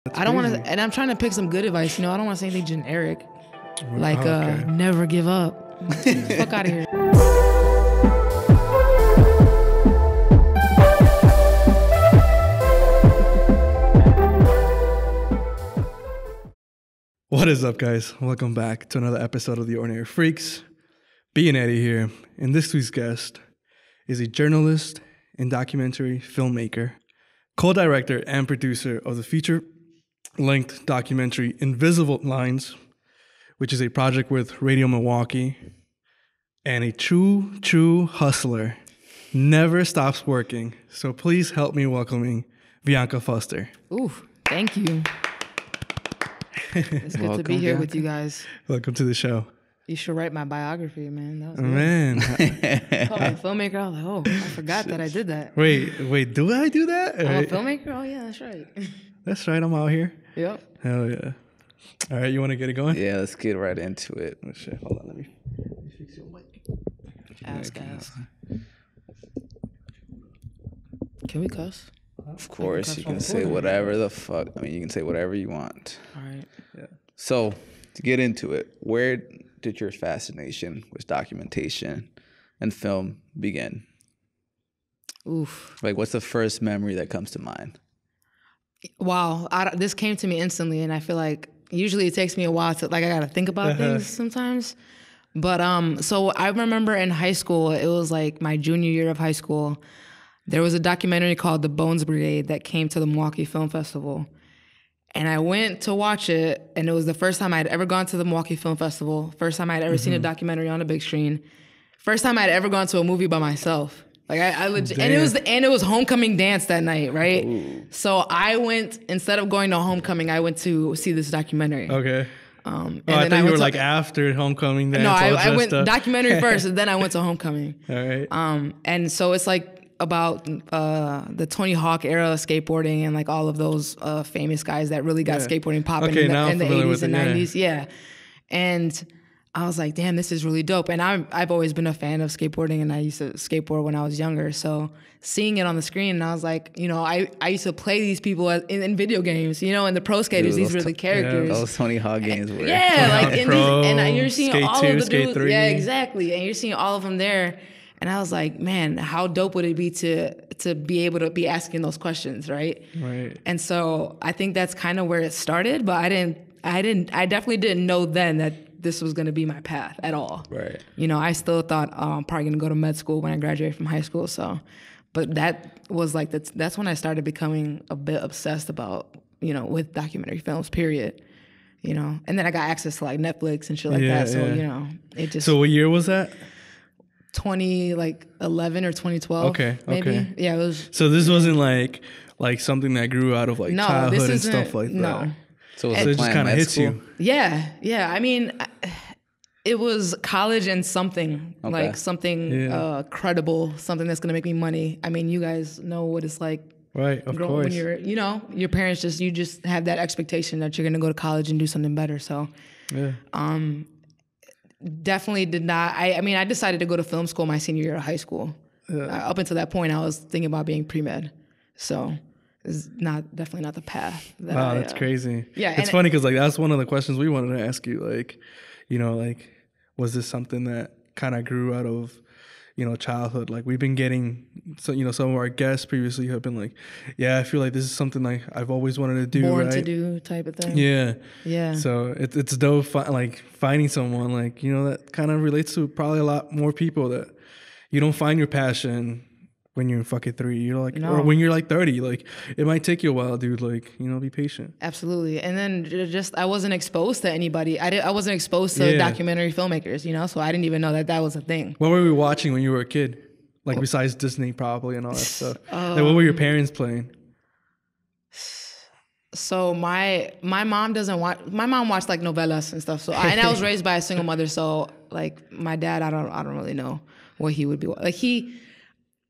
I don't want to, and I'm trying to pick some good advice. You know, I don't want to say anything generic, like never give up. Fuck out of here. What is up, guys? Welcome back to another episode of The Ordinary Freaks. B and Eddie here, and this week's guest is a journalist and documentary filmmaker, co-director and producer of the feature-length documentary Invisible Lines, which is a project with Radio Milwaukee, and a true hustler, never stops working. So please help me welcoming Vianca Fuster. Ooh, thank you. It's good to be here with you guys. Welcome to the show. You should write my biography, man. That was man. Called me a filmmaker. I was like, oh, I forgot that I did that. Wait, do I do that? I'm a filmmaker? Oh, yeah, that's right. That's right, I'm out here. Yep. Hell yeah. All right, you want to get it going? Yeah, let's get right into it. Oh, shit. Hold on, let me fix your mic. Ask. Can we cuss? Of course, you can say whatever the fuck. I mean, you can say whatever you want. All right. Yeah. So, to get into it, where did your fascination with documentation and film begin? Oof. Like, what's the first memory that comes to mind? Wow. This came to me instantly, and I feel like usually it takes me a while to, like, I got to think about things sometimes. But so I remember in high school, it was like my junior year of high school, there was a documentary called The Bones Brigade that came to the Milwaukee Film Festival. And I went to watch it, and it was the first time I'd ever gone to the Milwaukee Film Festival, first time I'd ever seen a documentary on a big screen, first time I'd ever gone to a movie by myself. Like I legit, and it was homecoming dance that night, right? Ooh. So I went, instead of going to homecoming, I went to see this documentary. Okay. And I thought you were like after homecoming dance. No, I went documentary first, and then I went to homecoming. All right. And so it's like about the Tony Hawk era of skateboarding and like all of those famous guys that really got skateboarding popping in the 80s and 90s. Yeah. And I was like, damn, this is really dope. And I've always been a fan of skateboarding, and I used to skateboard when I was younger. So seeing it on the screen, and I was like, you know, I used to play these people in video games, you know, and the pro skaters, these were the characters. Yeah, those Tony Hawk games were. Yeah, like and you're seeing Skate all 2, of the Skate dudes. 3. Yeah, exactly. And you're seeing all of them there. And I was like, man, how dope would it be to be able to be asking those questions, right? Right. And so I think that's kind of where it started, but I definitely didn't know then that this was going to be my path at all. Right. You know, I still thought, I'm probably going to go to med school when I graduate from high school. So, but that was like, that's when I started becoming a bit obsessed about, you know, with documentary films, period. You know, and then I got access to like Netflix and shit like that. So, you know, it just. So what year was that? 2011 or 2012. Okay. Maybe. Okay. Yeah, it was. So this wasn't like something that grew out of like childhood and stuff like that. No. So it just kind of hits you. Yeah. I mean, it was college and something like something credible, something that's gonna make me money. I mean, you guys know what it's like. Right. Of course. When you're, you know, your parents you just have that expectation that you're gonna go to college and do something better. So. Yeah. Definitely did not. I mean, I decided to go to film school my senior year of high school. Up until that point, I was thinking about being pre-med. So it's definitely not the path. Wow, that's crazy. Yeah. It's funny because like that's one of the questions we wanted to ask you. Like, you know, like, was this something that kind of grew out of, you know, childhood? Like we've been getting, so you know, some of our guests previously have been like, yeah, I feel like this is something like I've always wanted to do, born right? to do type of thing. Yeah. So it's dope, like finding someone like, you know, that kind of relates to probably a lot more people that you don't find your passion when you're in fucking 3, you know, like, or when you're like 30, like it might take you a while, dude. Like, you know, be patient. Absolutely. And then just I wasn't exposed to anybody. I wasn't exposed to documentary filmmakers, you know, so I didn't even know that was a thing. What were we watching when you were a kid? Like besides Disney probably and all that stuff. Like, what were your parents playing? So my mom doesn't watch. My mom watched like novelas and stuff. So and I was raised by a single mother. So like my dad, I don't really know what he would be like.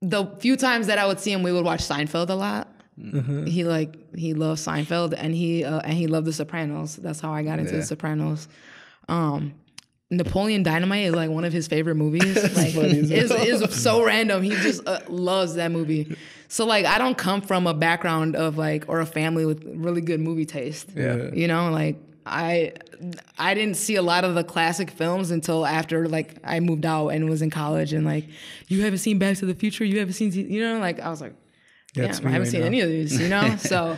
The few times that I would see him, we would watch Seinfeld a lot. Mm-hmm. He loved Seinfeld, and he loved The Sopranos. That's how I got into The Sopranos. Napoleon Dynamite is like one of his favorite movies. Like, it's so random. He just loves that movie. So like, I don't come from a background of like, or a family with really good movie taste. Yeah. You know, like I didn't see a lot of the classic films until after like I moved out and was in college, and like, you haven't seen Back to the Future, you haven't seen, you know, like I was like, yeah, I haven't seen any of these, you know? So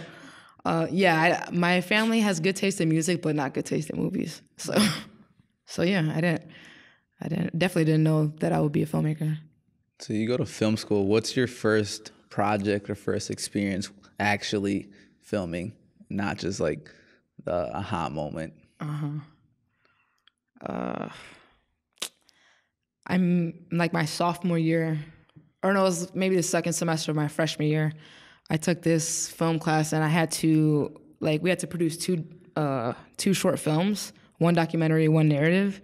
my family has good taste in music, but not good taste in movies. So yeah, I definitely didn't know that I would be a filmmaker. So you go to film school. What's your first project or first experience actually filming, not just like the aha moment? I'm like my sophomore year, or no, it was maybe the second semester of my freshman year. I took this film class, and I had to we had to produce two short films, one documentary, one narrative.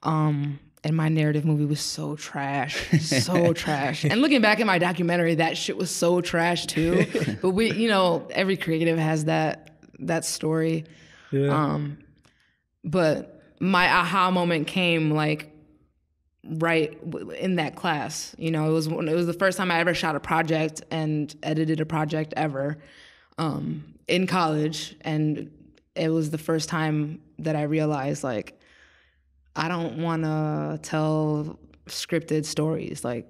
And my narrative movie was so trash, so trash. And looking back at my documentary, that shit was so trash too. But every creative has that story. Yeah. But my aha moment came like right in that class. You know, it was the first time I ever shot a project and edited a project ever, in college. And it was the first time that I realized, like, I don't want to tell scripted stories. Like,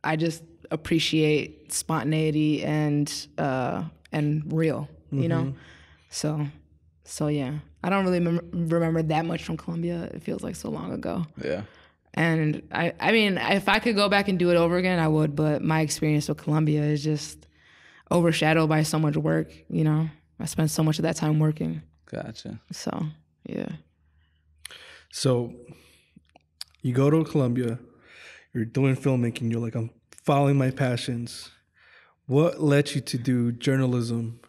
I just appreciate spontaneity and real, you know? So yeah, I don't really remember that much from Columbia. It feels like so long ago. Yeah. And I mean, if I could go back and do it over again, I would, but my experience with Columbia is just overshadowed by so much work, you know? I spent so much of that time working. Gotcha. So, yeah. So you go to Columbia, you're doing filmmaking, you're like, I'm following my passions. What led you to do journalism?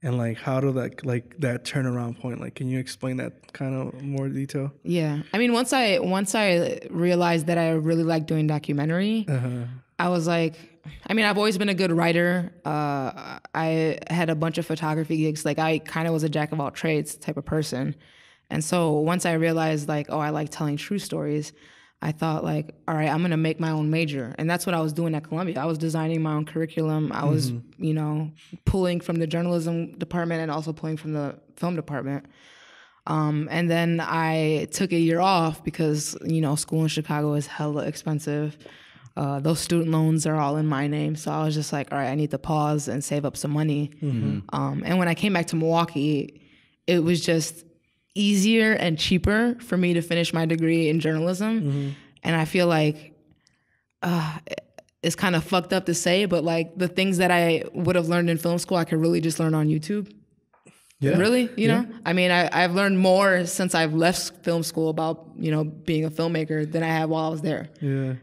And like, how did that turnaround point? Like, can you explain that kind of more detail? Yeah. I mean, once I realized that I really liked doing documentary, I was like, I mean, I've always been a good writer. I had a bunch of photography gigs. Like, I kind of was a jack of all trades type of person. And so once I realized, like, oh, I like telling true stories, I thought, like, all right, I'm going to make my own major. And that's what I was doing at Columbia. I was designing my own curriculum. I was, pulling from the journalism department and also pulling from the film department. And then I took a year off because, school in Chicago is hella expensive. Those student loans are all in my name. So I was just like, all right, I need to pause and save up some money. And when I came back to Milwaukee, it was just easier and cheaper for me to finish my degree in journalism. And I feel like it's kind of fucked up to say, but like the things that I would have learned in film school, I could really just learn on YouTube. Yeah. Really? You know? I mean, I've learned more since I've left film school about, being a filmmaker than I had while I was there. Yeah.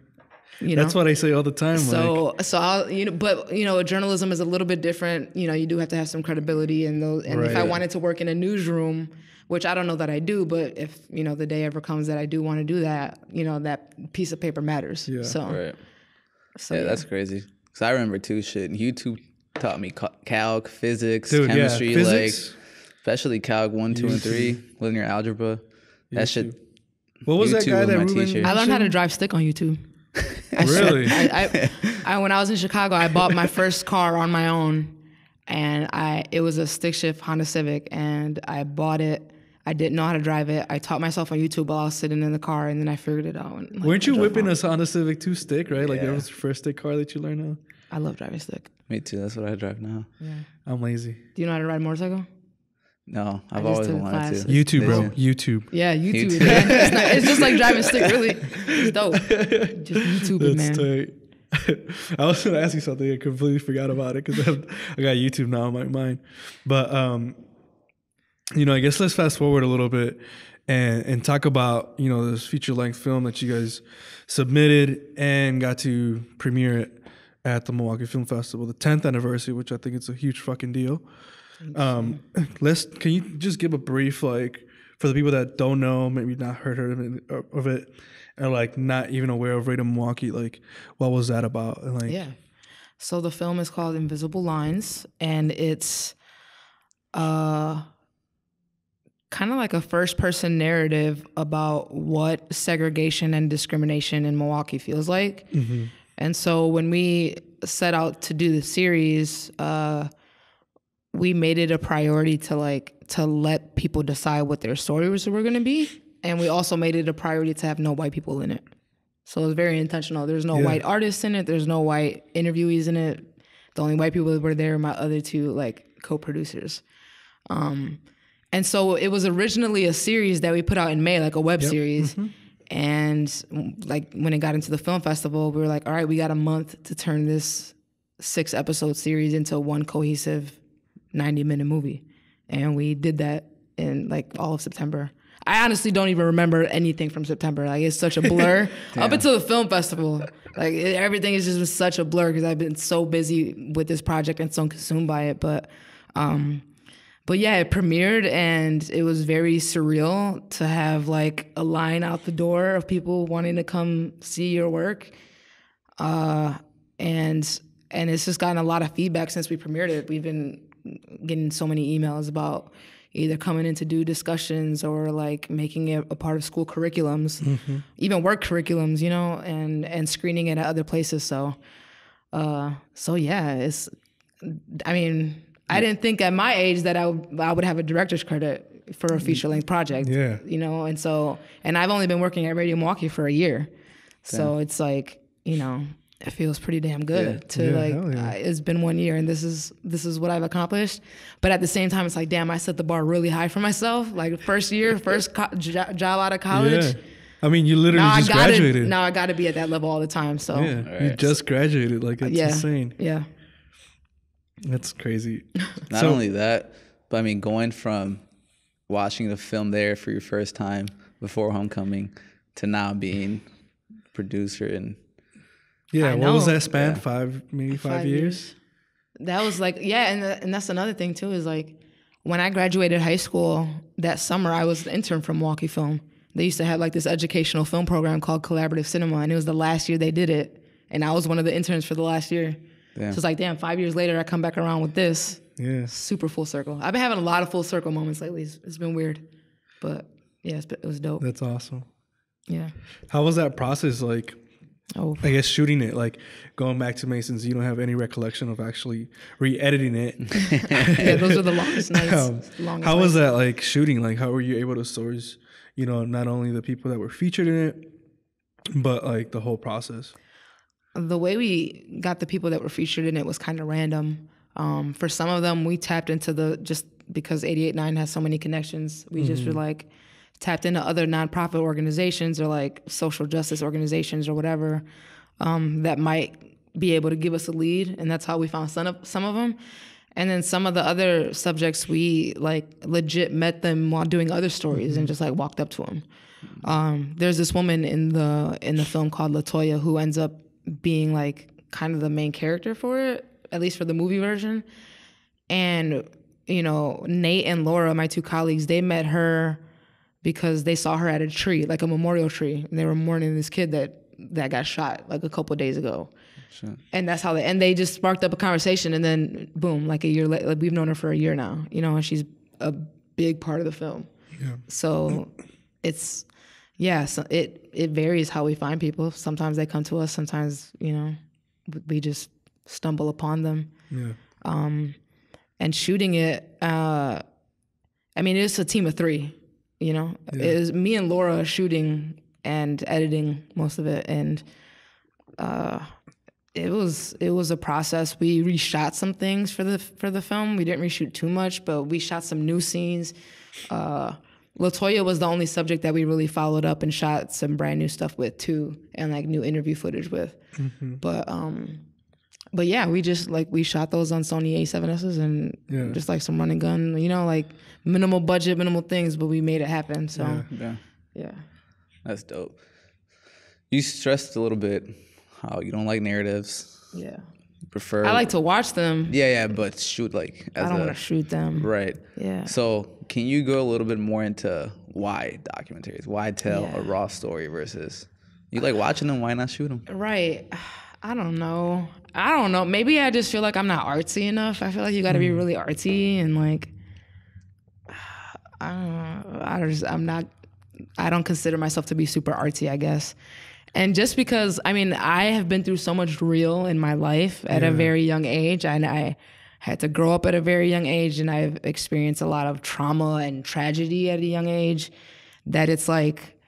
That's what I say all the time. So journalism is a little bit different. You do have to have some credibility and if I wanted to work in a newsroom, which I don't know that I do, but if, the day ever comes that I do want to do that, that piece of paper matters. Yeah. So that's crazy. Because I remember too, YouTube taught me calc, physics, chemistry, physics? Especially calc 1, 2, and 3, linear algebra. That shit. What was YouTube that guy that Ruben? I learned how to drive stick on YouTube. Really? I when I was in Chicago, I bought my first car on my own, and it was a stick shift Honda Civic, and I bought it. I didn't know how to drive it. I taught myself on YouTube while I was sitting in the car, and then I figured it out. And, weren't you whipping a Honda Civic 2 stick, right? Like that was your first stick car that you learned on? I love driving stick. Me too. That's what I drive now. Yeah. I'm lazy. Do you know how to ride a motorcycle? No, I've always wanted to. YouTube, bro. YouTube. Yeah, YouTube. It's just like driving stick, really. It's dope. Just YouTube it, man. Tight. I was going to ask you something. I completely forgot about it because I got YouTube now in my mind. But, I guess let's fast forward a little bit and talk about, this feature-length film that you guys submitted and got to premiere it at the Milwaukee Film Festival, the 10th anniversary, which I think is a huge fucking deal. Can you just give a brief, like, for the people that don't know, maybe not heard of it, and like not even aware of Radio Milwaukee, like, what was that about? And like, so the film is called Invisible Lines, and it's kind kind of like a first-person narrative about what segregation and discrimination in Milwaukee feels like. Mm-hmm. And so when we set out to do the series, we made it a priority to let people decide what their stories were going to be. And we also made it a priority to have no white people in it. So it was very intentional. There's no white artists in it. There's no white interviewees in it. The only white people that were there were my other two co-producers. And so it was originally a series that we put out in May, like a web series. Mm-hmm. And when it got into the film festival, we were like, all right, we got a month to turn this 6-episode series into one cohesive 90-minute movie. And we did that in all of September. I honestly don't even remember anything from September. It's such a blur. Up until the film festival, everything is just such a blur because I've been so busy with this project and so consumed by it. But yeah, it premiered and it was very surreal to have a line out the door of people wanting to come see your work. And it's just gotten a lot of feedback since we premiered it. We've been getting so many emails about either coming in to do discussions or making it a part of school curriculums, even work curriculums, and screening it at other places. So yeah, I didn't think at my age that I would have a director's credit for a feature-length project. Yeah. And I've only been working at Radio Milwaukee for a year. So it's it feels pretty damn good it's been 1 year and this is what I've accomplished. But at the same time, it's damn, I set the bar really high for myself. First year, job out of college. Yeah. I mean, you literally just graduated. Now I got to be at that level all the time. So you just graduated. It's insane. Yeah. That's crazy. Not only that, but going from watching the film there for your first time before homecoming to now being producer and what was that span? 5 years? That was and that's another thing too is when I graduated high school that summer, I was an intern from Milwaukee Film. They used to have this educational film program called Collaborative Cinema, and it was the last year they did it, and I was one of the interns for the last year. Yeah. So it's damn, 5 years later, I come back around with this. Yeah. Super full circle. I've been having a lot of full circle moments lately. It's been weird, but yeah, it was dope. That's awesome. Yeah. How was that process I guess shooting it, going back to Mason's, you don't have any recollection of actually re-editing it. Yeah, those are the longest nights. How was that shooting? How were you able to source, not only the people that were featured in it, but the whole process? The way we got the people that were featured in it was kind of random. For some of them, we tapped into just because 88.9 has so many connections, we just were tapped into other nonprofit organizations or social justice organizations or whatever that might be able to give us a lead, and that's how we found some of them. And then some of the other subjects, we legit met them while doing other stories and just walked up to them. There's this woman in the film called LaToya who ends up being kind of the main character for it, at least for the movie version. And Nate and Laura, my two colleagues, they met her because they saw her at a tree, a memorial tree, and they were mourning this kid that got shot a couple of days ago. Sure. And that's how they just sparked up a conversation, and then boom, a year later, we've known her for a year now, and she's a big part of the film. Yeah. So it's so it varies how we find people. Sometimes they come to us, sometimes we just stumble upon them. Yeah. And shooting it, it's a team of 3. It was me and Laura shooting and editing most of it, and it was a process. We reshot some things for the film. We didn't reshoot too much, but we shot some new scenes. LaToya was the only subject that we really followed up and shot some brand new stuff with too, and new interview footage with. Mm-hmm. But yeah, we just we shot those on Sony A7Ss and just some run and gun, minimal budget, minimal things, but we made it happen. So yeah. That's dope. You stressed a little bit how you don't like narratives. Yeah. Prefer. I like to watch them. Yeah, but shoot I don't want to shoot them. Right. Yeah. So can you go a little bit more into why documentaries? Why tell a raw story versus you like watching them? Why not shoot them? Right. I don't know. Maybe I just feel I'm not artsy enough. I feel you got to be really artsy and I don't consider myself to be super artsy, I guess. And just because, I mean, I have been through so much real in my life at a very young age, and I had to grow up at a very young age, and I've experienced a lot of trauma and tragedy at a young age, that it's like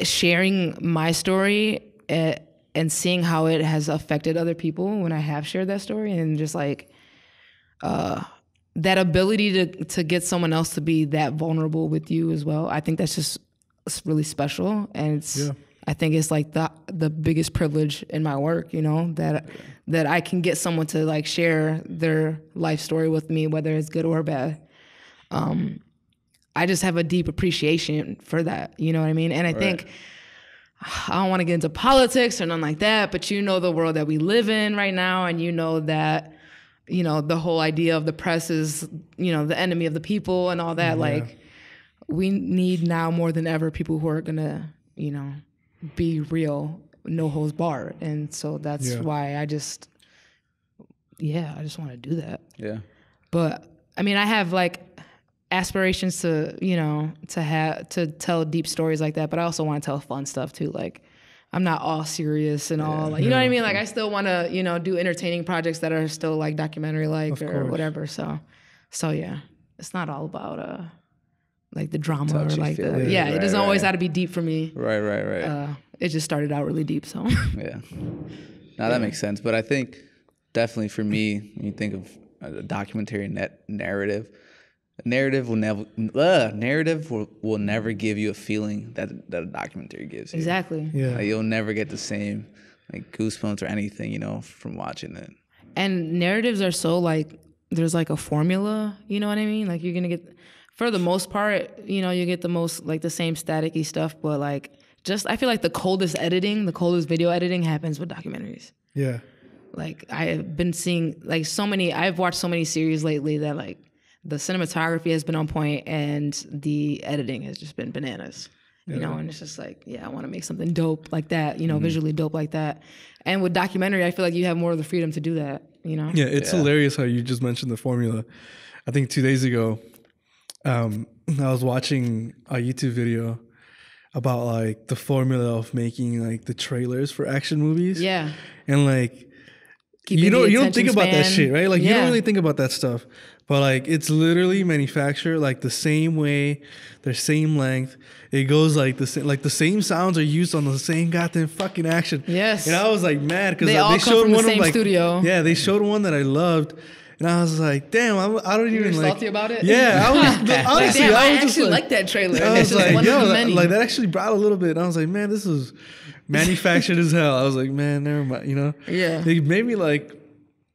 sharing my story and seeing how it has affected other people when I have shared that story, and just like that ability to get someone else to be that vulnerable with you as well. I think it's really special, and I think it's like the biggest privilege in my work, you know, that I can get someone to like share their life story with me, whether it's good or bad. I just have a deep appreciation for that, you know what I mean? And I think, I don't want to get into politics or nothing like that, but you know the world that we live in right now, and you know that, you know, the whole idea of the press is, you know, the enemy of the people and all that. Like, we need now more than ever people who are gonna, you know, be real, no holds barred. And so that's why I just want to do that. Yeah. But I mean, I have like aspirations to, you know, to tell deep stories like that, but I also want to tell fun stuff too. Like, I'm not all serious and all, like, you know what I mean? Like, I still want to, you know, do entertaining projects that are still like documentary-like or whatever. So yeah, it's not all about like the drama or like the it doesn't always have to be deep for me. Right. It just started out really deep. So yeah, now that makes sense. But I think definitely for me, when you think of a documentary narrative. Narrative will never give you a feeling that a documentary gives you. Exactly. Yeah. Like, you'll never get the same like goosebumps or anything, you know, from watching it. And narratives are so like, there's like a formula, you know what I mean? Like, you're gonna get, for the most part, you know, you get the most like the same staticky stuff, but like I feel like the coldest video editing happens with documentaries. Yeah. Like, I have been seeing like I've watched so many series lately that like, the cinematography has been on point and the editing has just been bananas, you know, and it's just like, I want to make something dope like that, you know, visually dope like that. And with documentary, I feel like you have more of the freedom to do that, you know? Yeah, it's hilarious how you just mentioned the formula. I think 2 days ago, I was watching a YouTube video about like the formula of making like the trailers for action movies. Yeah. And like, you don't think about that shit, right? Like, you don't really think about that stuff. But like, it's literally manufactured like the same way, the same length. It goes like the same sounds are used on the same goddamn fucking action. Yes. And I was like mad because they showed one of like studio. Yeah, they showed one that I loved. And I was like, damn, I don't even like. Salty about it? Yeah, I was honestly, damn, I was actually like that trailer. I was like, like that actually brought a little bit. And I was like, man, this is manufactured as hell. I was like, man, never mind. You know? Yeah. They made me like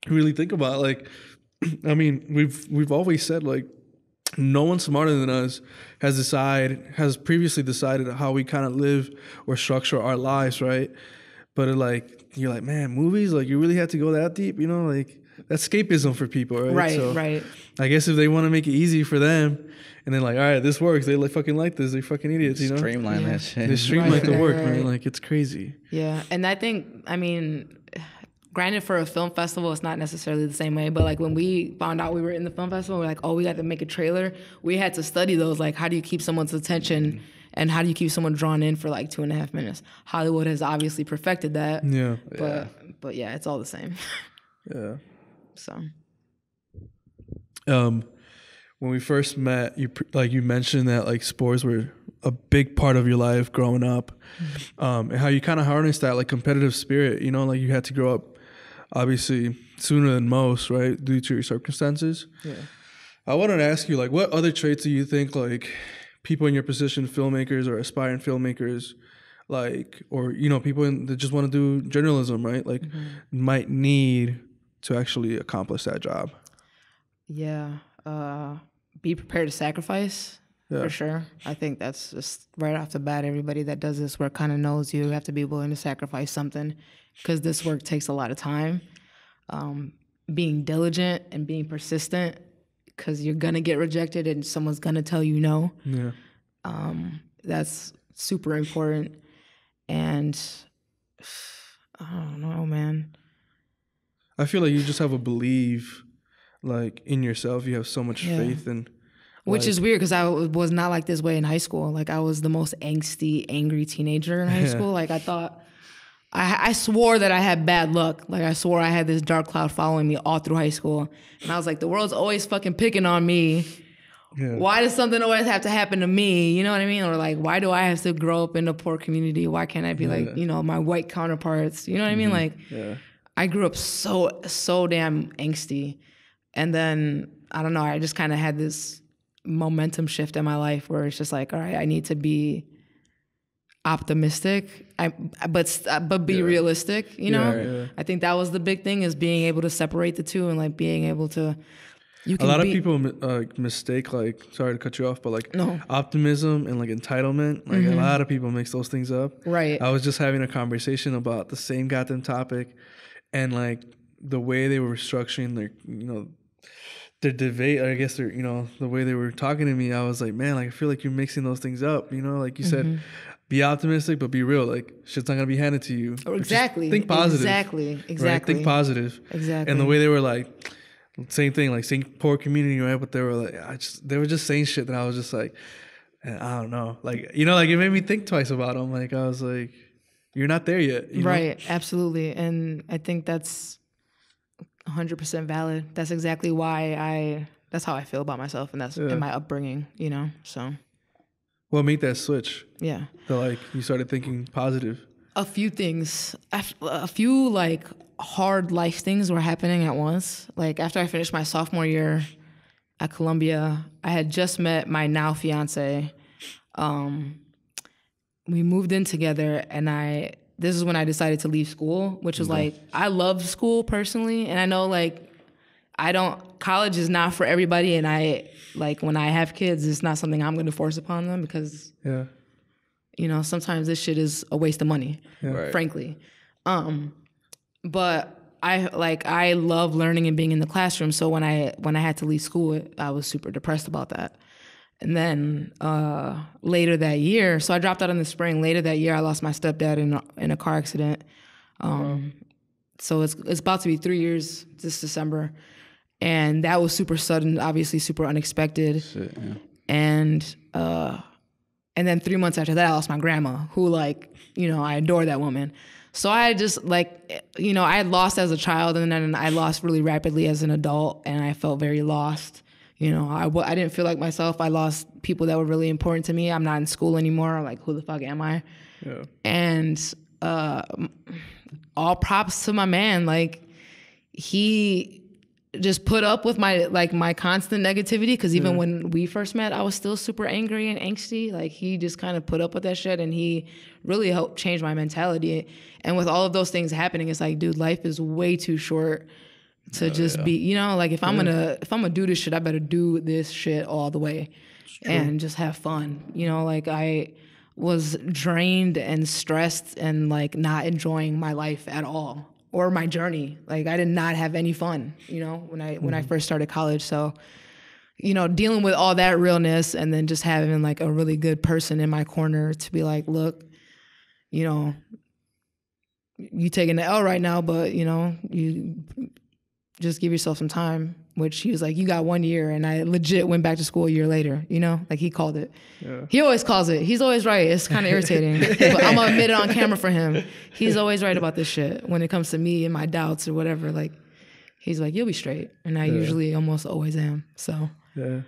really think about like. I mean, we've always said like no one smarter than us has previously decided how we kind of live or structure our lives, right? But you're like, man, movies, like you really have to go that deep, you know, like that's escapism for people, right? Right. I guess if they want to make it easy for them, and then like, all right, this works, they like fucking like this, they're fucking idiots, you know? Streamline that shit. They streamline the work, man. Like, it's crazy. Yeah, and I think, I mean, granted, for a film festival, it's not necessarily the same way, but like when we found out we were in the film festival, we're like, oh, we got to make a trailer. We had to study those, like, how do you keep someone's attention and how do you keep someone drawn in for like 2.5 minutes? Hollywood has obviously perfected that. Yeah. But yeah, it's all the same. Yeah. So. When we first met, you mentioned that like sports were a big part of your life growing up, and how you kind of harnessed that like competitive spirit, you know, like you had to grow up obviously sooner than most, right, due to your circumstances. Yeah. I wanted to ask you, like, what other traits do you think like people in your position, filmmakers or aspiring filmmakers, like, or, you know, people that just want to do journalism, right, like might need to actually accomplish that job? Yeah. Be prepared to sacrifice. For sure. I think that's just right off the bat. Everybody that does this work kind of knows you have to be willing to sacrifice something, because this work takes a lot of time. Being diligent and being persistent, because you're going to get rejected and someone's going to tell you no. Yeah. That's super important. And I don't know, man. I feel like you just have a belief like in yourself. You have so much faith in Which is weird because I was not like this way in high school. Like I was the most angsty, angry teenager in high school. Like I thought, I swore that I had bad luck. Like I swore I had this dark cloud following me all through high school. And I was like, the world's always fucking picking on me. Yeah. Why does something always have to happen to me? You know what I mean? Or like, why do I have to grow up in a poor community? Why can't I be like, you know, my white counterparts? You know what I mean? Like, I grew up so damn angsty. And then, I don't know, I just kind of had this momentum shift in my life where it's just like, all right, I need to be optimistic, but be realistic, you know? Yeah. I think that was the big thing, is being able to separate the two and like being able to, a lot of people mistake, like, sorry to cut you off, but like optimism and like entitlement, like a lot of people mix those things up. Right. I was just having a conversation about the same goddamn topic, and like the way they were structuring their, you know, their debate, I guess their, you know, the way they were talking to me, I was like, man, like I feel like you're mixing those things up, you know, like you said, be optimistic, but be real. Like shit's not gonna be handed to you. Exactly. Think positive. Exactly. Right? Think positive. Exactly. And the way they were like, same thing, like saying poor community, right? But they were like, they were just saying shit that I was just like, I don't know, like, you know, like it made me think twice about them. Like I was like, you're not there yet, you know? Right. Absolutely. And I think that's 100% valid. That's exactly why that's how I feel about myself, and that's in my upbringing, you know? So. What made that switch? Yeah. So like you started thinking positive? A few things. A few like hard life things were happening at once. Like after I finished my sophomore year at Columbia, I had just met my now fiance. We moved in together, and this is when I decided to leave school, which was like, I love school personally. And I know like, college is not for everybody. And when I have kids, it's not something I'm going to force upon them because, you know, sometimes this shit is a waste of money, frankly. But I love learning and being in the classroom. So when I had to leave school, I was super depressed about that. And then later that year, so I dropped out in the spring. Later that year, I lost my stepdad in a car accident. So it's about to be 3 years this December. And that was super sudden, obviously super unexpected. Shit, yeah. And then 3 months after that, I lost my grandma, who like, you know, I adore that woman. So I just like, you know, I had lost as a child, and then I lost really rapidly as an adult, and I felt very lost. You know, I didn't feel like myself. I lost people that were really important to me. I'm not in school anymore. Like, who the fuck am I? Yeah. And all props to my man. Like, he just put up with my constant negativity, because even when we first met, I was still super angry and angsty. Like, he just kind of put up with that shit, and he really helped change my mentality. And with all of those things happening, it's like, dude, life is way too short to just be, you know, like if I'm gonna do this shit, I better do this shit all the way and just have fun. You know, like I was drained and stressed and like not enjoying my life at all, or my journey. Like I did not have any fun, you know, when I first started college. So, you know, dealing with all that realness, and then just having like a really good person in my corner to be like, look, you know, you taking the L right now, but you know, you just give yourself some time. Which he was like, you got 1 year. And I legit went back to school a year later, you know, like he called it. Yeah. He always calls it. He's always right. It's kind of irritating, but I'm gonna admit it on camera for him. He's always right about this shit when it comes to me and my doubts or whatever. Like, he's like, you'll be straight. And I usually almost always am. So yeah.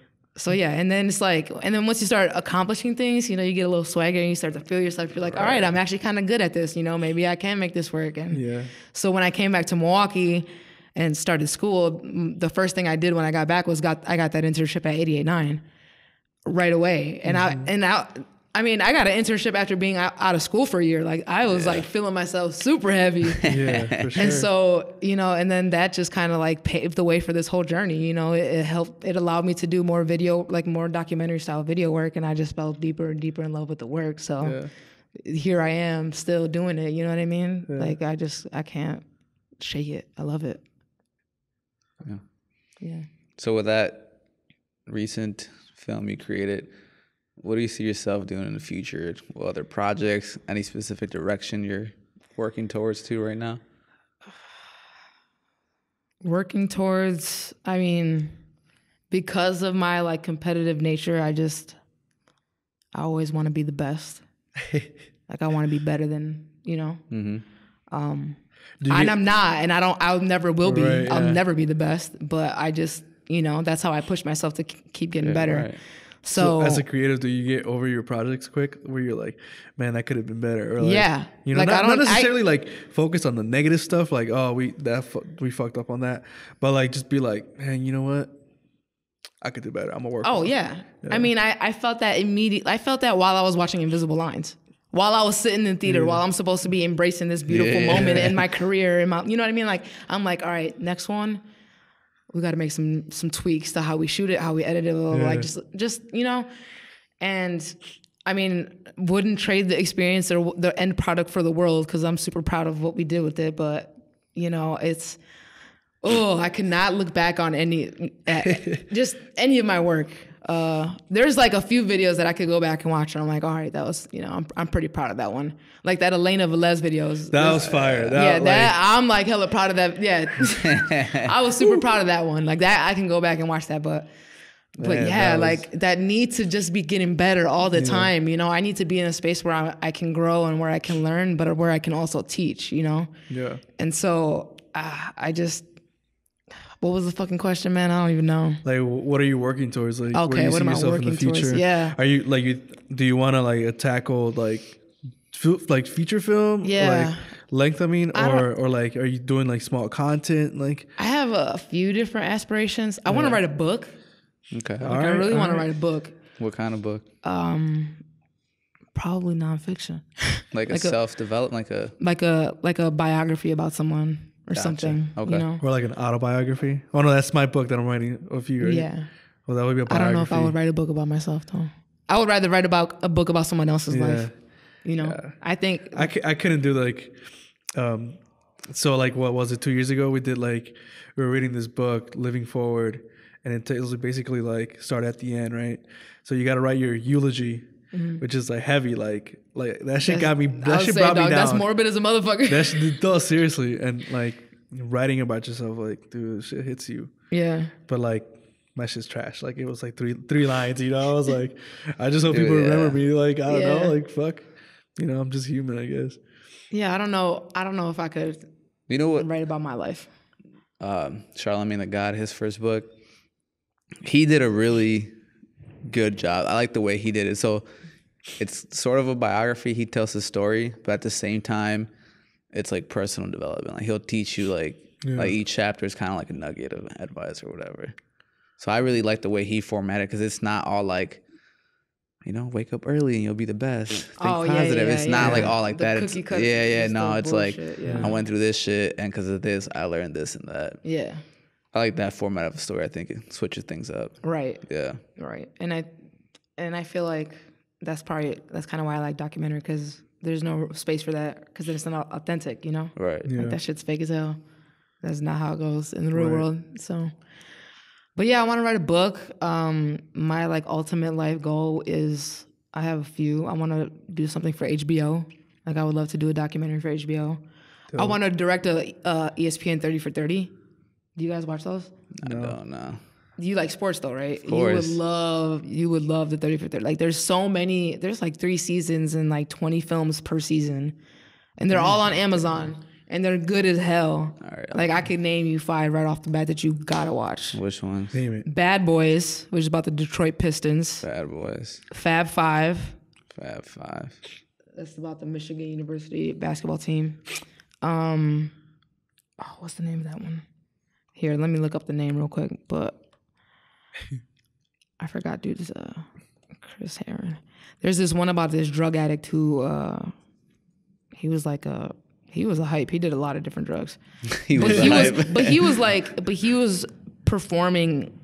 And then it's like, and then once you start accomplishing things, you know, you get a little swagger and you start to feel yourself. You're like, all right, I'm actually kind of good at this. You know, maybe I can make this work. And so when I came back to Milwaukee and started school, the first thing I did when I got back was I got that internship at 88.9 right away. And I mean, I got an internship after being out of school for a year. Like I was like feeling myself super heavy. Yeah, for sure. And so, you know, and then that just kind of like paved the way for this whole journey. You know, it allowed me to do more video, like more documentary style video work. And I just fell deeper and deeper in love with the work. So here I am still doing it. You know what I mean? Yeah. Like I can't shake it. I love it. Yeah. So with that recent film you created, what do you see yourself doing in the future? What other projects? Any specific direction you're working towards too right now? Working towards, I mean, because of my like competitive nature, I always want to be the best. Like I want to be better than, you know. And I'm not, and I'll never will be. Right, I'll never be the best, but I just, you know, that's how I push myself to keep getting better. Right. So as a creative, do you get over your projects quick where you're like, man, that could have been better? Or like, yeah. You know, like, not necessarily like focus on the negative stuff, like, oh, we fucked up on that. But like, just be like, man, you know what? I could do better. I'm going to work on it. Yeah. I mean, I felt that immediately. I felt that while I was watching Invisible Lines. While I was sitting in theater, while I'm supposed to be embracing this beautiful moment in my career. You know what I mean? Like, I'm like, all right, next one. We got to make some tweaks to how we shoot it, how we edit it, like just you know. And I mean, wouldn't trade the experience or the end product for the world because I'm super proud of what we did with it. But you know, I could not look back on just any of my work. There's like a few videos that I could go back and watch, and I'm like, all right, that was, you know, I'm pretty proud of that one. Like that Elena Velez videos. That was fire. I'm like hella proud of that. Yeah, I was super proud of that one. Like that, I can go back and watch that. But yeah, like that need to just be getting better all the time. You know, I need to be in a space where I can grow and where I can learn, but where I can also teach. You know. Yeah. And so what was the fucking question, man? I don't even know. Like, what are you working towards? Like, okay, what am I working towards? Yeah. Are you like, do you want to like tackle like feature film? Yeah. Like length, I mean, or like, are you doing like small content? Like, I have a few different aspirations. I want to write a book. Okay. I really want to write a book. What kind of book? Probably nonfiction. Like a self-development, like a biography about someone. Or something, okay. You know? Or like an autobiography. Oh no, that's my book that I'm writing of you. Right? Yeah. Well, that would be a biography. I don't know if I would write a book about myself though. I would rather write about a book about someone else's life. You know, I think I couldn't do like, so like what was it 2 years ago? We did like we were reading this book, Living Forward, and it tells basically like start at the end, right? So you got to write your eulogy. Which is like heavy, like that shit got me. That shit brought me down. That's morbid as a motherfucker. That shit, no, seriously, and like writing about yourself, like dude, shit hits you. Yeah. But like my shit's trash. Like it was like three lines. You know, I was like, I just hope people remember me. Like I don't know, like fuck, you know, I'm just human, I guess. Yeah, I don't know if I could. You know what? Write about my life. Charlemagne the God, his first book, he did a really good job. I like the way he did it. So it's sort of a biography. He tells his story, but at the same time, it's like personal development. Like he'll teach you like each chapter is kind of like a nugget of advice or whatever. So I really like the way he formatted because it's not all like, you know, wake up early and you'll be the best. Think positive. It's not like all like that. It's no, it's like I went through this shit and because of this, I learned this and that. Yeah. I like that format of a story. I think it switches things up. Right. Yeah. Right. And I feel like that's kind of why I like documentary because there's no space for that because it's not authentic, you know? Right. Yeah. Like that shit's fake as hell. That's not how it goes in the real world. So, but yeah, I want to write a book. My like ultimate life goal is I have a few. I want to do something for HBO. Like I would love to do a documentary for HBO. Dope. I want to direct a ESPN 30 for 30. Do you guys watch those? No. I don't know. You like sports though, right? Of course. You would love the 30 for 30. Like there's so many, there's like 3 seasons and like 20 films per season. And they're all on Amazon. And they're good as hell. All right, like I could name you 5 right off the bat that you gotta watch. Which ones? Name it. Bad Boys, which is about the Detroit Pistons. Bad Boys. Fab Five. That's about the Michigan University basketball team. What's the name of that one? Here, let me look up the name real quick, but I forgot, dude. It's Chris Herron. There's this one about this drug addict who he was a hype. He did a lot of different drugs. He was performing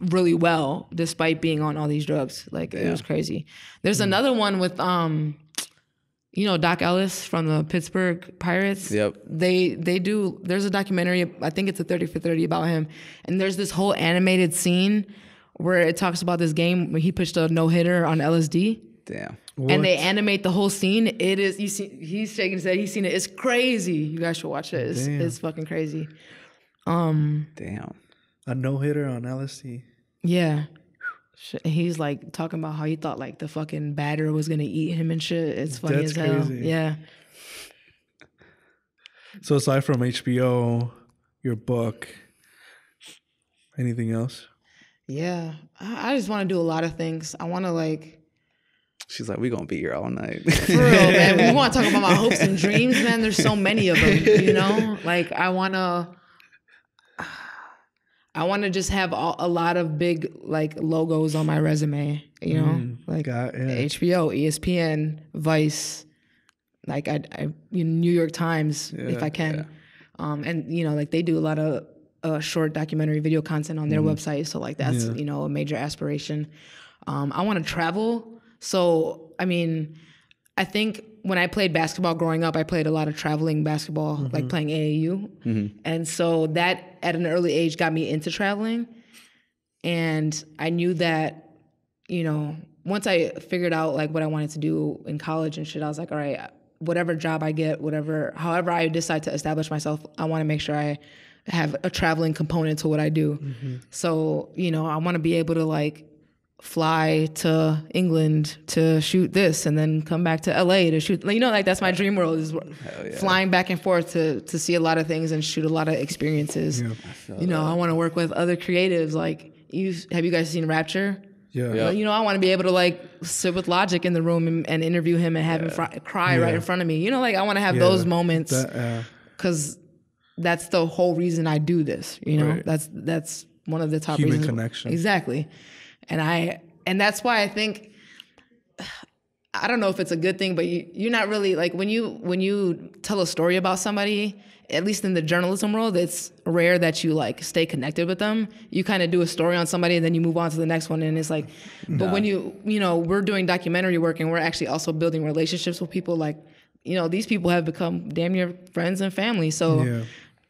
really well despite being on all these drugs. Like it was crazy. There's another one with Doc Ellis from the Pittsburgh Pirates. Yep. There's a documentary, I think it's a 30 for 30 about him. And there's this whole animated scene where it talks about this game where he pitched a no-hitter on LSD. Damn. What? And they animate the whole scene. It is, you see, he's shaking his head. He's seen it. It's crazy. You guys should watch it. It's fucking crazy. Damn. A no-hitter on LSD. Yeah. He's like talking about how he thought like the fucking batter was gonna eat him and shit. It's funny as hell. Crazy. Yeah. So aside from HBO, your book, anything else? Yeah. I just want to do a lot of things. I want to like. She's like, we gonna be here all night. For real, man. We want to talk about my hopes and dreams, man. There's so many of them, you know? Like I want to just have a lot of big like logos on my resume, you know? Like HBO, ESPN, Vice, like I New York Times if I can. And you know, like they do a lot of short documentary video content on their website, so like that's you know, a major aspiration. I want to travel. So, I mean, I think when I played basketball growing up, I played a lot of traveling basketball, like playing AAU. And so that at an early age got me into traveling. And I knew that, you know, once I figured out like what I wanted to do in college and shit, I was like, all right, whatever job I get, however I decide to establish myself, I want to make sure I have a traveling component to what I do. So, you know, I want to be able to like fly to England to shoot this and then come back to LA to shoot, you know, like that's my dream world is flying back and forth to see a lot of things and shoot a lot of experiences. You know, I want to work with other creatives. Like have you guys seen Rapture? Yeah. You know, I want to be able to like sit with Logic in the room and interview him and have him cry right in front of me. You know, like I want to have those moments because that's the whole reason I do this. You know, that's one of the top human reasons. Connection. Exactly. And that's why I think, I don't know if it's a good thing, but you're not really like when you tell a story about somebody, at least in the journalism world, it's rare that you like stay connected with them. You kind of do a story on somebody and then you move on to the next one, and it's like, but when you know, we're doing documentary work and we're actually also building relationships with people. Like, you know, these people have become damn near friends and family. So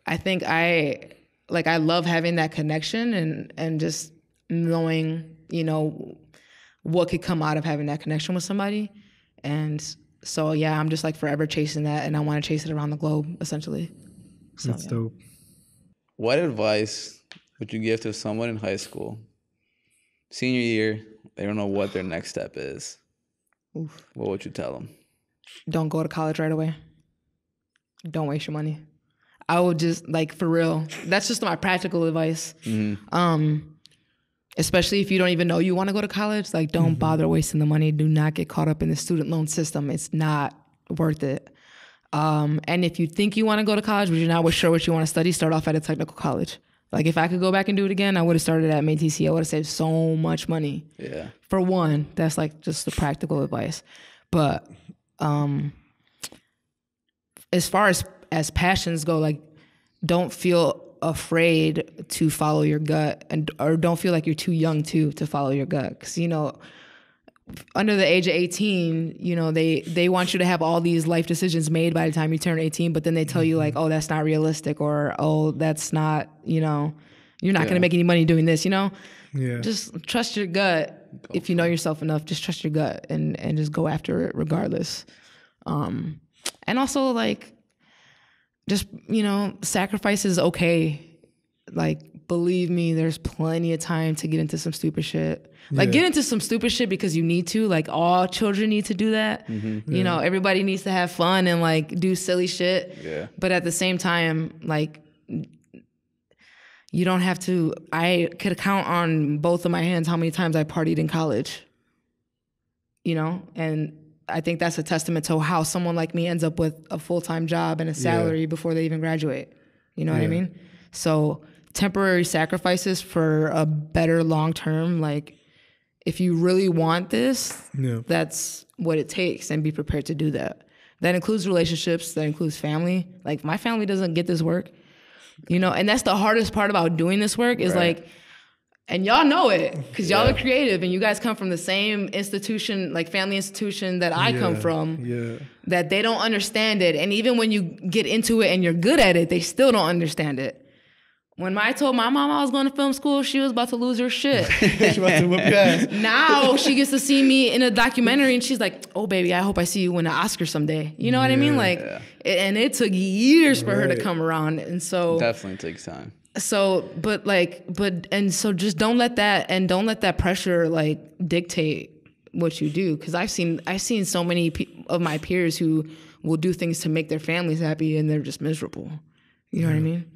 I think I love having that connection and just knowing, you know, what could come out of having that connection with somebody. And so, yeah, I'm just like forever chasing that, and I want to chase it around the globe, essentially. So, that's dope. What advice would you give to someone in high school, senior year, they don't know what their next step is? Oof. What would you tell them? Don't go to college right away. Don't waste your money. I would just, like, for real, that's just my practical advice. Especially if you don't even know you want to go to college, like don't bother wasting the money. Do not get caught up in the student loan system. It's not worth it. And if you think you want to go to college, but you're not sure what you want to study, start off at a technical college. Like if I could go back and do it again, I would have started at MATC. I would have saved so much money. Yeah. For one, that's like just the practical advice. But as far as passions go, like don't feel afraid to follow your gut, or don't feel like you're too young to follow your gut. Because, you know, under the age of 18, you know, they want you to have all these life decisions made by the time you turn 18, but then they tell you like, oh, that's not realistic, or, oh, that's not, you know, you're not going to make any money doing this, you know? Yeah. Just trust your gut. If you know yourself enough, just trust your gut and just go after it regardless. And also like, just, you know, sacrifice is okay. Like, believe me, there's plenty of time to get into some stupid shit. Like, get into some stupid shit because you need to. Like, all children need to do that. You know, everybody needs to have fun and, like, do silly shit. Yeah. But at the same time, like, you don't have to. I could count on both of my hands how many times I partied in college. You know? And I think that's a testament to how someone like me ends up with a full-time job and a salary before they even graduate. You know what I mean? So temporary sacrifices for a better long-term, like if you really want this, that's what it takes, and be prepared to do that. That includes relationships, that includes family. Like my family doesn't get this work, you know? And that's the hardest part about doing this work is like, and y'all know it because y'all are creative and you guys come from the same institution, like family institution that I come from, that they don't understand it. And even when you get into it and you're good at it, they still don't understand it. When I told my mom I was going to film school, she was about to lose her shit. She about to whip your ass. Now she gets to see me in a documentary and she's like, oh, baby, I hope I see you win an Oscar someday. You know what I mean? Like, and it took years for her to come around. And so definitely takes time. So just don't let that pressure like dictate what you do. Cause I've seen so many of my peers who will do things to make their families happy and they're just miserable. You know what I mean?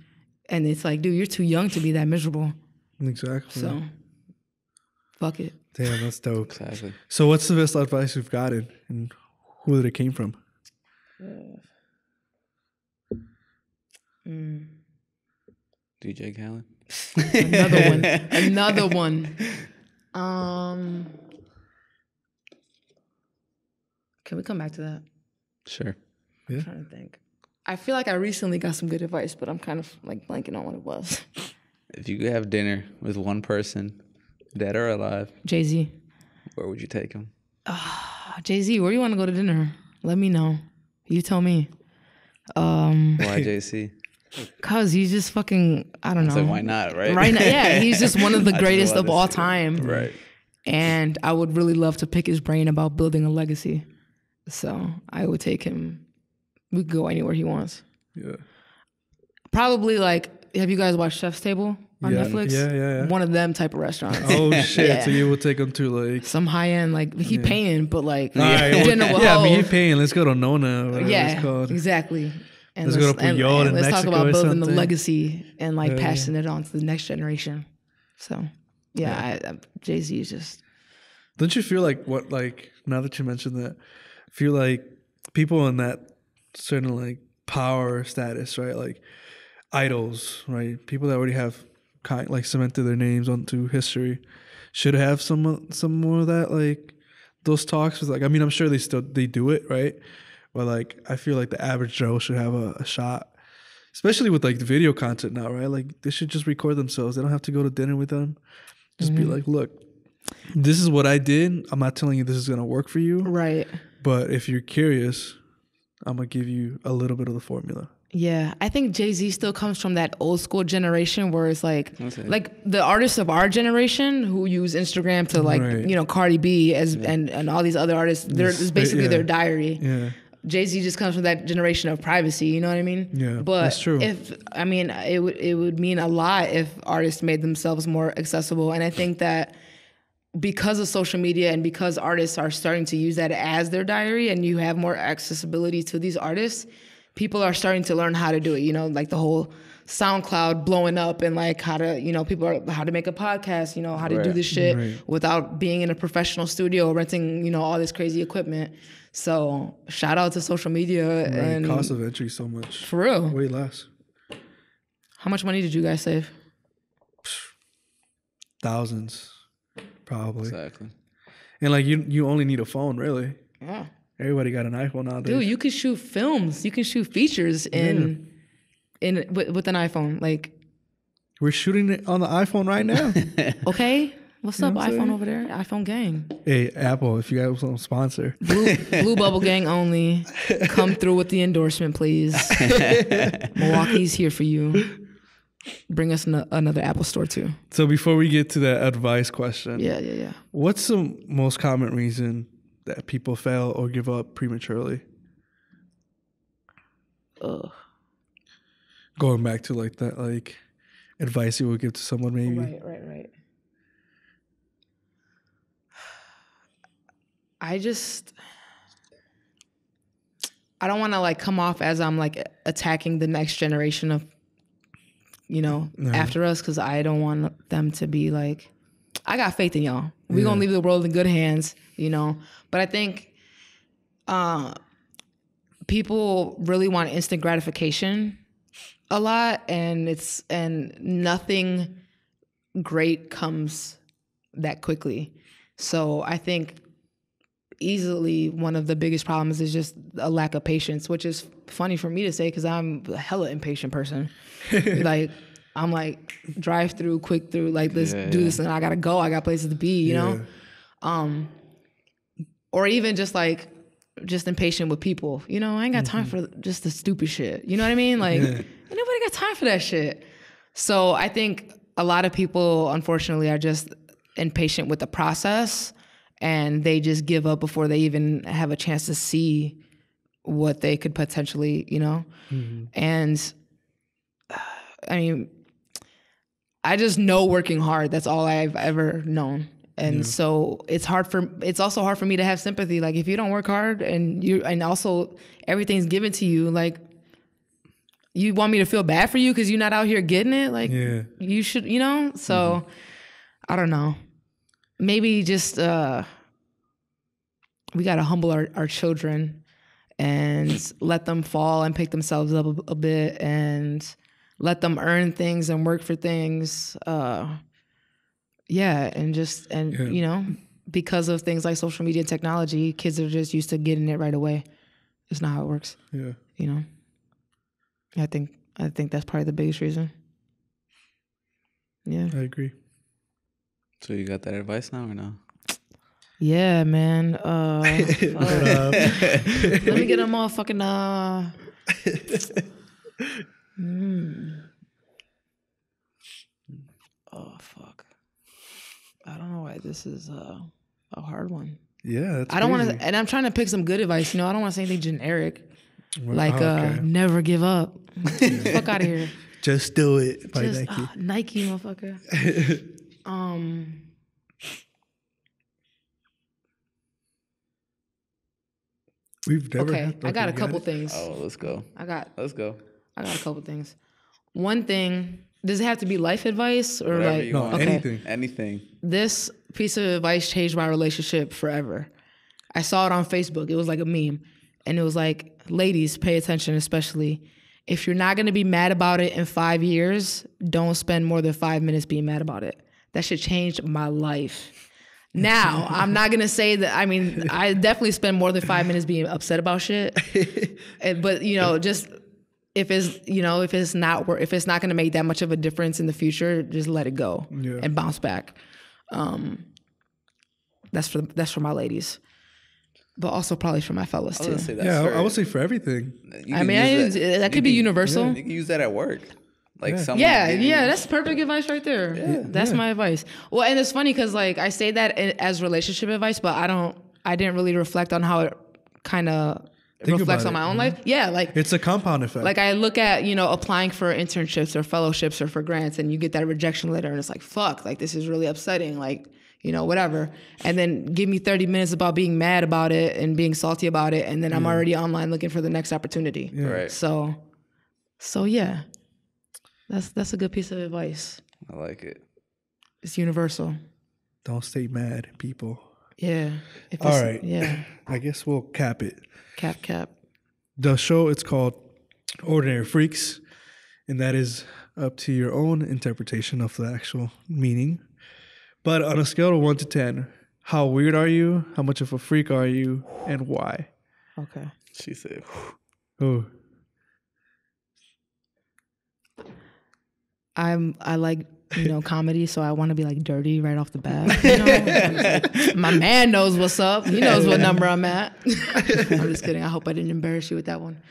And it's like, dude, you're too young to be that miserable. Exactly. So fuck it. Damn, that's dope. Exactly. So what's the best advice you've gotten and who did it came from? DJ Khaled. Another one. Can we come back to that? Sure. Yeah. I'm trying to think. I feel like I recently got some good advice, but I'm kind of like blanking on what it was. If you could have dinner with one person, dead or alive, Jay-Z. where would you take him? Jay-Z, where do you want to go to dinner? Let me know. You tell me. Why JC? Cause he's just fucking, I don't know. So why not, right? Right now, yeah, he's just one of the greatest of all time. Right. And I would really love to pick his brain about building a legacy. So I would take him. We could go anywhere he wants. Yeah. Probably like, have you guys watched Chef's Table on Netflix? Yeah. One of them type of restaurants. Oh shit! Yeah. So you would take him to like Some high end, like he paying, but like all right, dinner with yeah, I Hov. mean, he paying. Let's go to Nona. Whatever it's called. Exactly. And Let's go to Puyol in let's talk Mexico about or building the something. legacy and like Yeah. passing it on to the next generation. So Jay-Z is just. Don't you feel like now that you mentioned that, I feel like people in that certain like power status, right? Like idols, right? People that already have like cemented their names onto history should have some more of that, like those talks with like, I mean, I'm sure they do it, right? But like, I feel like the average Joe should have a shot, especially with like the video content now, right? Like they should just record themselves. They don't have to go to dinner with them. Just be like, look, this is what I did. I'm not telling you this is going to work for you. Right. But if you're curious, I'm going to give you a little bit of the formula. Yeah, I think Jay-Z still comes from that old school generation where it's like the artists of our generation who use Instagram to like, Right. Cardi B and all these other artists, it's basically their diary. Yeah. Jay-Z just comes from that generation of privacy, you know what I mean? Yeah, but that's true. It would mean a lot if artists made themselves more accessible. And I think that because of social media and because artists are starting to use that as their diary and you have more accessibility to these artists, people are starting to learn how to do it, like the whole SoundCloud blowing up and like how to, how to make a podcast, how to do this shit without being in a professional studio, renting, all this crazy equipment. So shout out to social media. And cost of entry so much. For real. Way less. How much money did you guys save? Thousands, probably. Exactly. And like you only need a phone, really. Yeah. Everybody got an iPhone nowadays. Dude, you can shoot films. You can shoot features with an iPhone. Like, we're shooting it on the iPhone right now. okay, what's up, what I'm iPhone saying? over there? iPhone gang. Hey, Apple, if you guys want to sponsor. Blue Bubble gang only. Come through with the endorsement, please. Milwaukee's here for you. Bring us another Apple store too. So before we get to that advice question, Yeah. what's the most common reason that people fail or give up prematurely? Going back to like that, like advice you would give to someone, maybe. Right. I don't want to like come off as I'm like attacking the next generation of, after us, because I don't want them to be like, I got faith in y'all. We're going to leave the world in good hands, But I think people really want instant gratification a lot, and nothing great comes that quickly. So I think easily one of the biggest problems is just a lack of patience, which is funny for me to say because I'm a hella impatient person. Like, I'm like, drive through, quick through, like, let's do this, and I gotta go. I got places to be, you know? Or even just impatient with people. I ain't got time for just the stupid shit. You know what I mean? Like, ain't nobody got time for that shit. So I think a lot of people, unfortunately, are just impatient with the process, and they just give up before they even have a chance to see what they could potentially, And I mean, I just know working hard. That's all I've ever known. And so it's also hard for me to have sympathy. Like if you don't work hard and also everything's given to you, like you want me to feel bad for you because you're not out here getting it. Like you should, so I don't know. Maybe just, we got to humble our children and let them fall and pick themselves up a bit and let them earn things and work for things. Because of things like social media and technology, kids are just used to getting it right away. It's not how it works. Yeah. I think that's probably the biggest reason. Yeah. I agree. So you got that advice now or no? Yeah, man. Let me get a motherfucking Oh fuck. I don't know why this is a hard one. Yeah, that's I don't want to, and I'm trying to pick some good advice. I don't want to say anything generic, never give up. Fuck out of here. Just do it by Nike. Nike, motherfucker. We've never. Okay, I got a couple things. Oh, let's go. Let's go. I got a couple things. One thing. Does it have to be life advice or Whatever like you want. Anything? Anything. This piece of advice changed my relationship forever. I saw it on Facebook. It was like a meme. And it was like, ladies, pay attention, especially. If you're not going to be mad about it in 5 years, don't spend more than 5 minutes being mad about it. That shit changed my life. Now, I'm not going to say that. I mean, I definitely spend more than 5 minutes being upset about shit. But, just if it's not going to make that much of a difference in the future, just let it go and bounce back. That's for my ladies, but also probably for my fellas too. I would say for everything. That could be universal. You can use that at work. That's perfect advice right there. Yeah. That's my advice. Well, and it's funny because like I say that as relationship advice, but I didn't really reflect on how it kind of reflects on my own life. Yeah, like it's a compound effect. Like I look at, applying for internships or fellowships or for grants and you get that rejection letter and it's like, fuck, like this is really upsetting, like, whatever. And then give me 30 minutes about being mad about it and being salty about it and then I'm already online looking for the next opportunity. Yeah. Right. So yeah. That's a good piece of advice. I like it. It's universal. Don't stay mad, people. Yeah. All right. Yeah. I guess we'll cap it. Cap. The show, it's called Ordinary Freaks, and that is up to your own interpretation of the actual meaning. But on a scale of 1 to 10, how weird are you? How much of a freak are you? And why? Okay. She said, oh. I like, comedy, so I want to be like dirty right off the bat. My man knows what's up. He knows what number I'm at. I'm just kidding. I hope I didn't embarrass you with that one.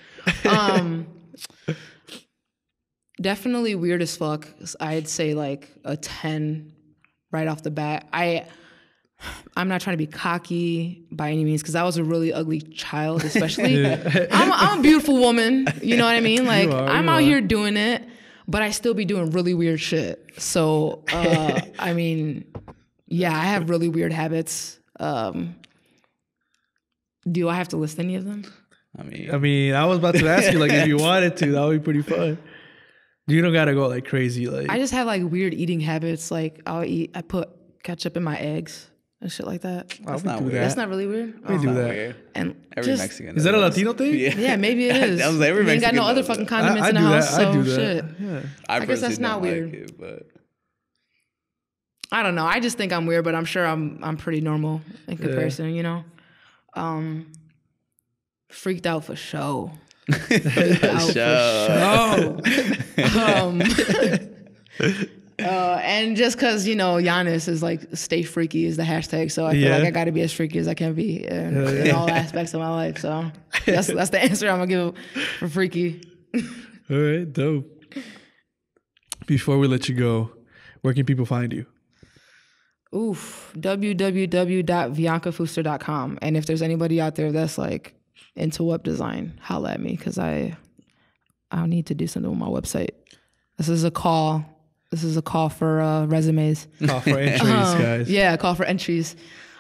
Definitely weird as fuck. I'd say like a 10 right off the bat. I'm not trying to be cocky by any means because I was a really ugly child, especially. I'm a beautiful woman. You know what I mean? Like I'm out here doing it. But I still be doing really weird shit. So, I have really weird habits. Do I have to list any of them? I was about to ask you, like, if you wanted to, that would be pretty fun. You don't gotta go like crazy. Like I just have like weird eating habits. Like I put ketchup in my eggs and shit like that. That's not weird. That's not really weird. We do that. Weird. And every Mexican. Is that a Latino thing? Yeah, maybe it is. Every we ain't got no other fucking condiments in the house. I do that. Shit. Yeah. I guess that's not weird. Like it, but I don't know. I just think I'm weird, but I'm sure I'm pretty normal in comparison. Freaked out for show. Freaked out for show. And just because, Giannis is like, stay freaky is the hashtag. So I feel like I got to be as freaky as I can be in all aspects of my life. So that's the answer I'm going to give for freaky. All right, dope. Before we let you go, where can people find you? www.viancafuster.com. And if there's anybody out there that's like into web design, holla at me because I need to do something with my website. This is a call This is a call for resumes. Call for entries, guys. Yeah, call for entries.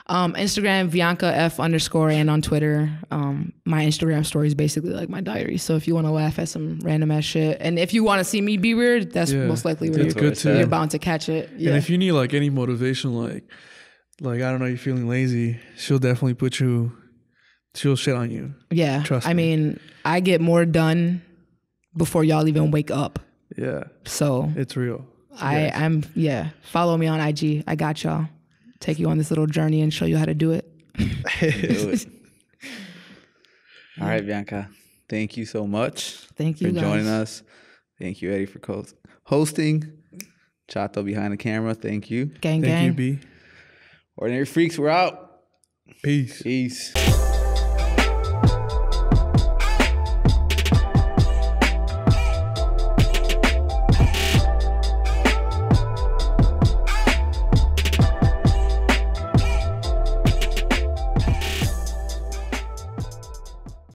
Instagram, Vianca F _, and on Twitter. My Instagram story is basically like my diary. So if you want to laugh at some random ass shit, and if you want to see me be weird, that's most likely where you're bound to catch it. Yeah. And if you need like any motivation, like I don't know, you're feeling lazy, she'll definitely she'll shit on you. Yeah. Trust me. I mean, I get more done before y'all even wake up. Yeah. So it's real. Follow me on IG. I got y'all. Take you on this little journey and show you how to do it. Do it. All right, Vianca. Thank you so much. Thank you for guys. joining us. Thank you, Eddie, for hosting. Chato behind the camera. Thank you. Gang, Thank you, B. Ordinary Freaks, we're out. Peace. Peace.